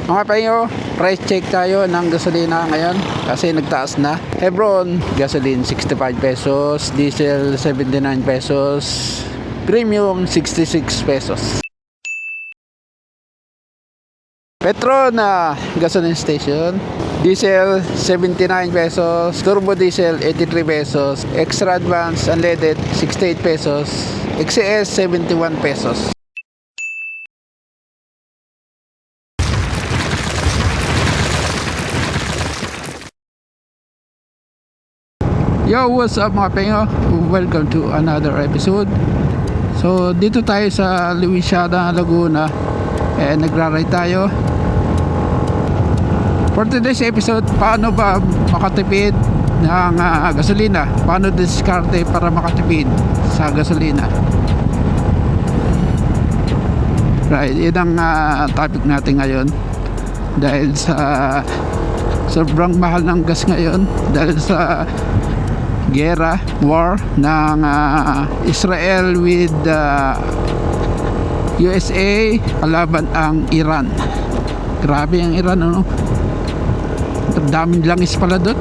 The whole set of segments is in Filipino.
Mga payo, price check tayo ng gasolina ngayon kasi nagtaas na. Hebron, gasoline 65 pesos, diesel 79 pesos, premium 66 pesos. Petron na gasoline station, diesel 79 pesos, turbo diesel 83 pesos, extra advance unleaded 68 pesos, XCS 71 pesos. Yo, what's up mga pengo? Welcome to another episode. So dito tayo sa Luisiana, Laguna, nagra-ride tayo. For today's episode, paano ba makatipid ng gasolina? Paano diskarte para makatipid sa gasolina? Right, yun ang topic natin ngayon. Dahil sa sobrang mahal ng gas ngayon, dahil sa gera, war ng Israel with USA kalaban ang Iran. Grabe ang Iran, ano? Daming langis pala doon.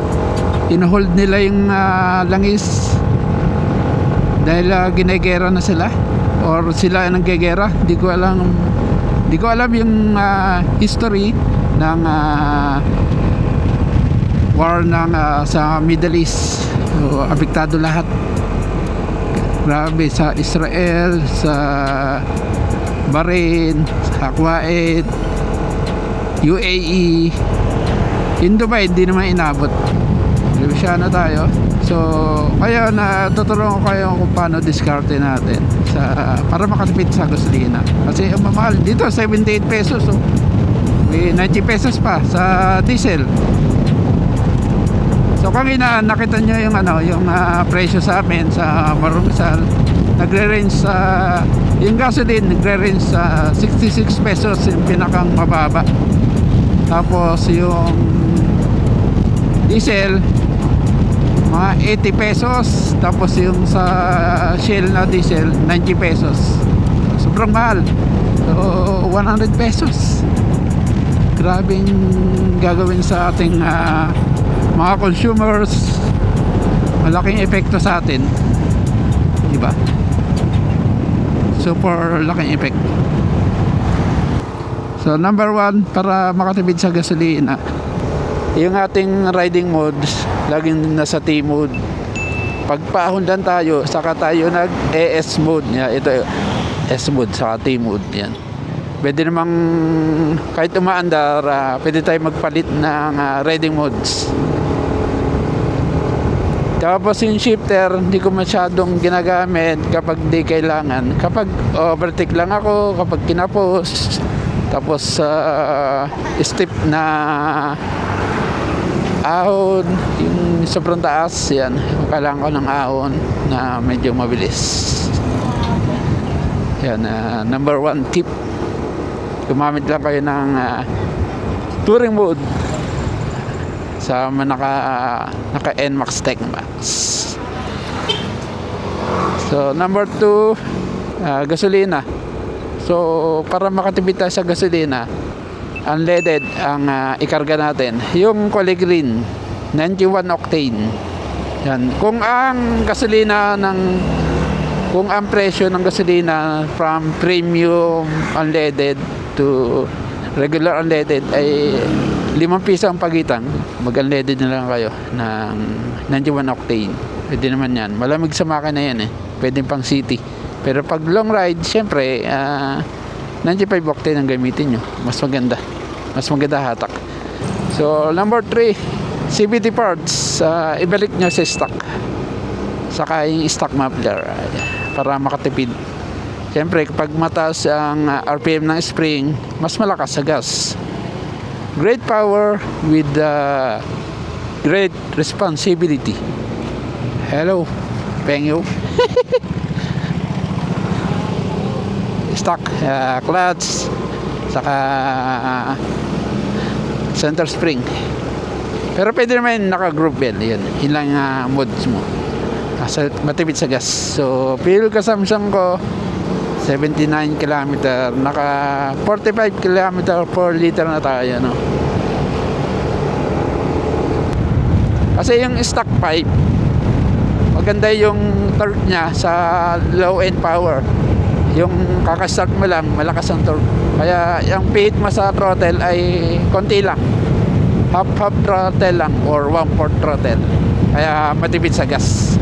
Inohold nila yung langis dahil ginegera na sila or sila ang nanggegera. Di ko alam yung history ng war ng sa Middle East. So, apektado lahat. Grabe, sa Israel, sa Bahrain, sa Kuwait, UAE. In Dubai, hindi naman inabot. Luisiana tayo. So, kaya tutulungan ko kayo kung paano diskarte natin para makatipid sa gasolina. Kasi ang mamahal dito, 78 pesos. So, may 90 pesos pa sa diesel. So kanina nakita nyo yung presyo sa amin sa Marumsal. Nagre-range sa yung gasoline, nagre-range sa 66 pesos yung pinakang mababa. Tapos yung diesel mga 80 pesos. Tapos yung sa Shell na diesel 90 pesos. Sobrang mahal. So 100 pesos. Grabing gagawin sa ating mga consumers. Malaking epekto sa atin, diba? Super laking effect. So number one, para makatipid sa gasolina, yung ating riding modes laging nasa T mode. Pag pa-Hondan tayo, saka tayo nag ES mode. Ito S mode saka T mode. Yan. Pwede namang kahit umaandar, pwede tayo magpalit ng riding modes. Tapos yung shifter, hindi ko masyadong ginagamit kapag di kailangan. Kapag overtake lang ako, kapag kinapos, tapos step na ahon, yung sobrang taas, yan. Kailangan ko ng ahon na medyo mabilis. Yan, number one tip. Gumamit lang kayo ng touring mode sa naka NMAX Tech Max. So number 2, gasolina. So para makatipid tayo sa gasolina, unleaded ang ikarga natin. Yung kulay green, 91 octane. Yan. Kung ang presyo ng gasolina from premium unleaded to regular unleaded ay 5 piso ang pagitan, mag-unleaded na lang kayo ng 91 octane. Pwede naman yan. Malamig sa makina yan Pwede pang city. Pero pag long ride, syempre 95 octane ang gamitin nyo. Mas maganda hatak. So number 3, CVT parts, ibalik nyo sa stock. Saka yung stock muffler para makatipid. Syempre kapag mataas ang RPM ng spring, mas malakas sa gas. Great power with great responsibility. Hello, Pengyo. Stock, clutch, saka center spring. Pero pwede naman naka-group bell. Yun lang modes mo. Matipid sa gas. So, fuel consumption ko 79 kilometer, naka 45 kilometer per liter na tayo, no? Kasi yung stock pipe, maganda yung torque nya sa low end power. Yung kakastart mo lang, malakas ang torque. Kaya yung pihit mo sa throttle ay konti lang, half throttle lang or 1/4 throttle, kaya matipid sa gas.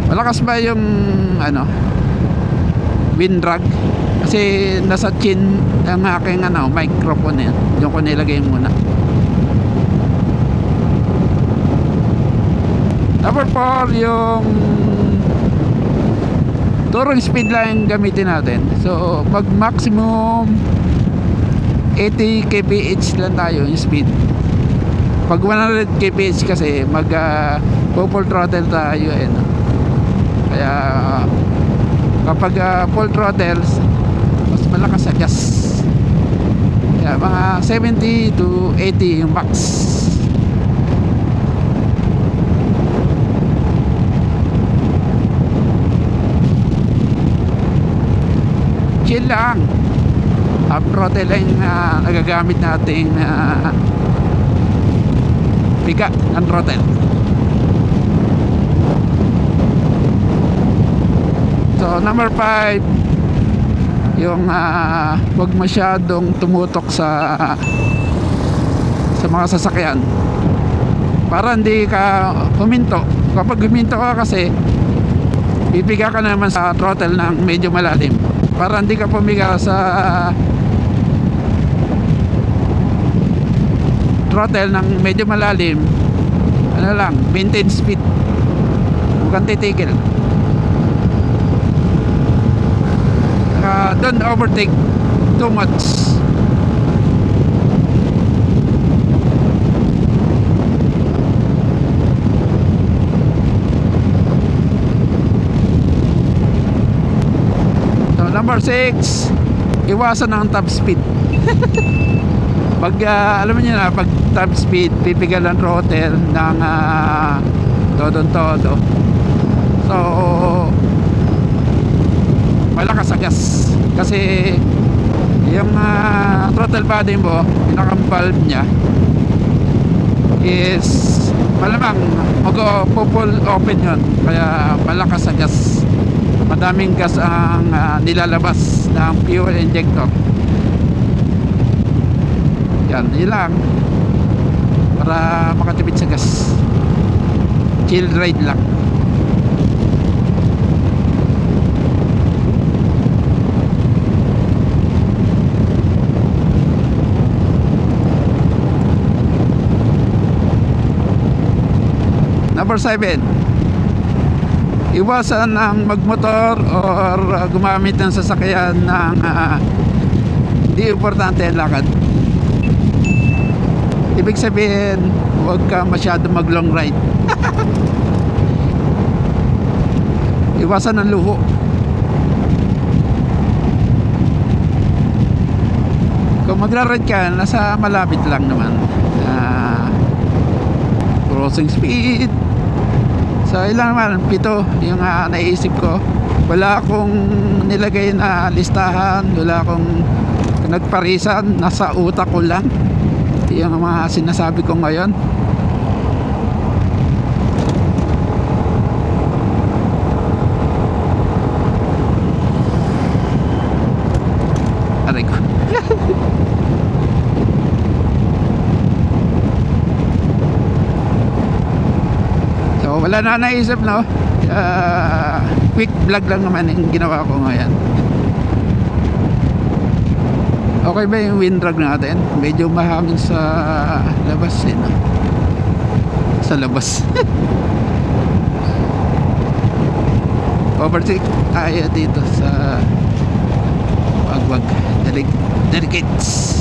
Malakas ba yung ano, wind drag? Kasi nasa chin ang aking ano, microphone yan, yung ko nilagay muna. Number 4, yung touring speed lang gamitin natin. So mag maximum 80 kph lang tayo yung speed. Pag 100 kph kasi mag full throttle tayo, no? Kaya kapag full throttle mas malakas sa gas. Kaya mga 70 to 80 yung max. Chill lang, half throttle lang nagagamit natin piga ng throttle. So number 5, yung wag masyadong tumutok sa mga sasakyan para hindi ka huminto. Kapag huminto ka kasi pipiga ka naman sa throttle ng medyo malalim, para hindi ka pumiga sa throttle ng medyo malalim. Ano lang, maintain speed, huwag kang titigil. Don't overtake too much. Number 6, iwasan ng top speed. Pag alam niyo na, pag top speed, pipigal ang throttle ng todo. So malakas sa gas. Kasi yung throttle body mo, pinakang valve nya is malamang mag-full open yun. Kaya malakas sa gas. Madaming gas ang nilalabas ng fuel injector. Yan, yun lang, para makatipid sa gas. Chill ride lang. Number 7, iwasan ang magmotor or gumamit ng sasakyan ng hindi importante ang lakad. Ibig sabihin, huwag ka masyado mag long ride. Iwasan ang luho. Kung magra-ride ka, nasa malapit lang naman, crossing speed. So ilan naman, 7 yung naisip ko. Wala akong nilagay na listahan, wala akong nagparisan, nasa utak ko lang yung mga sinasabi ko ngayon. Aray ko. So wala na naisip, no? Quick vlog lang naman yung ginawa ko ngayon. Okay ba yung wind drag natin? Medyo mahangin sa labas, no? Sa labas. Overtake tayo dito sa wag delicates.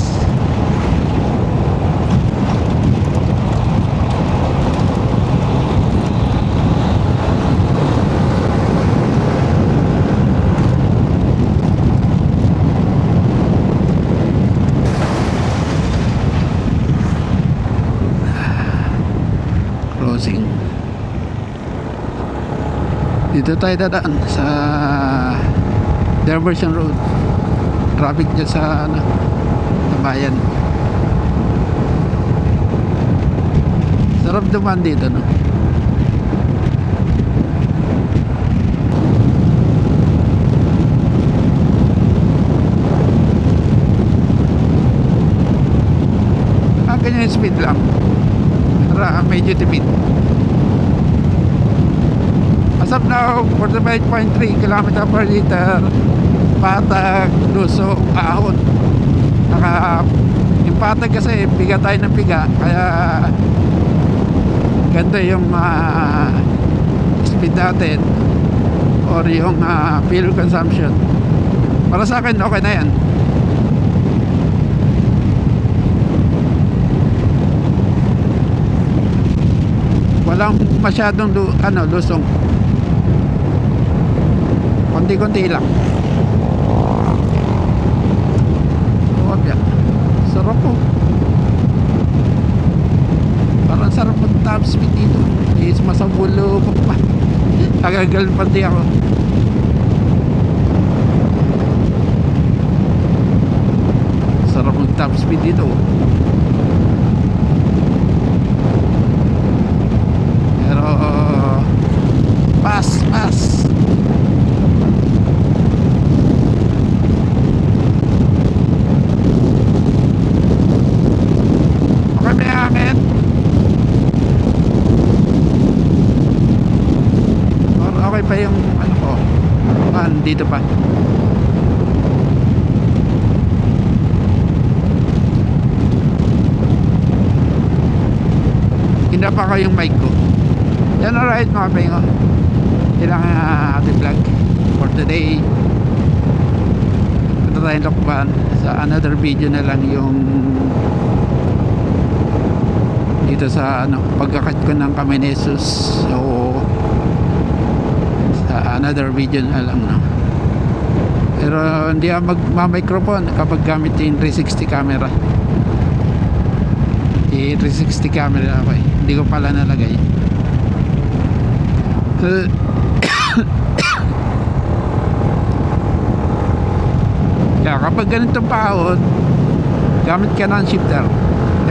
Crossing. Dito tayo dadaan sa Diversion Road. Traffic dyan sa ano, sa bayan. Sarap dumaan dito, no? Ganyan yung speed lang. Medyo tipid. As of now, 45.3 km per liter. Patag, Luso, Ahon. Yung patag kasi piga tayo ng piga, kaya ganda yung speed natin or yung fuel consumption. Para sa akin okay na yan. Walang masyadong lusong. Konti-konti lang. Yan. Sarap po. Parang sarap mag top speed dito. Is masabulo pa. Agagal pati ako. Sarap mag top speed dito. Pero pass. Okay pa yung ano ko. Dito pa. Hinapa ko yung mic ko. Yan, alright mga pengo. Ilang ating vlog for today. Punta tayong Lokban. Sa another video na lang yung dito sa pagkakat ko ng Kamenesus. So sa another video na lang, no? Pero hindi ako magmamicrophone kapag gamit yung 360 camera. 360 camera ako eh. Hindi ko pala nalagay. Kaya kapag ganitong paahon, gamit ka ng shifter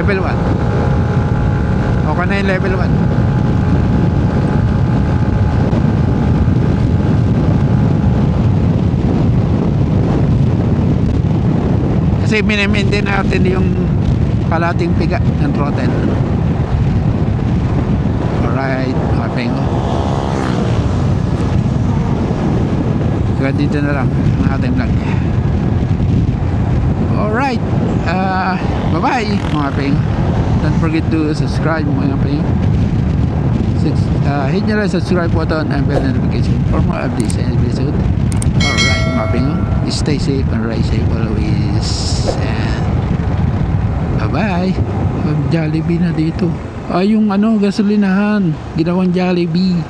level 1. Okay na yung level 1. Kasi mini-maintain natin yung kalating piga ng throttle. Alright, mga pengo. Kaya dito na lang ang ating vlog. Alright, bye bye mga pengo. Don't forget to subscribe mga pengo. Hit nyo lang subscribe button and bell notification for more updates and episode. Alright mga pengo, stay safe and ride safe always. And bye bye. Jollibee na dito. Yung gasolinahan ginawang Jollibee.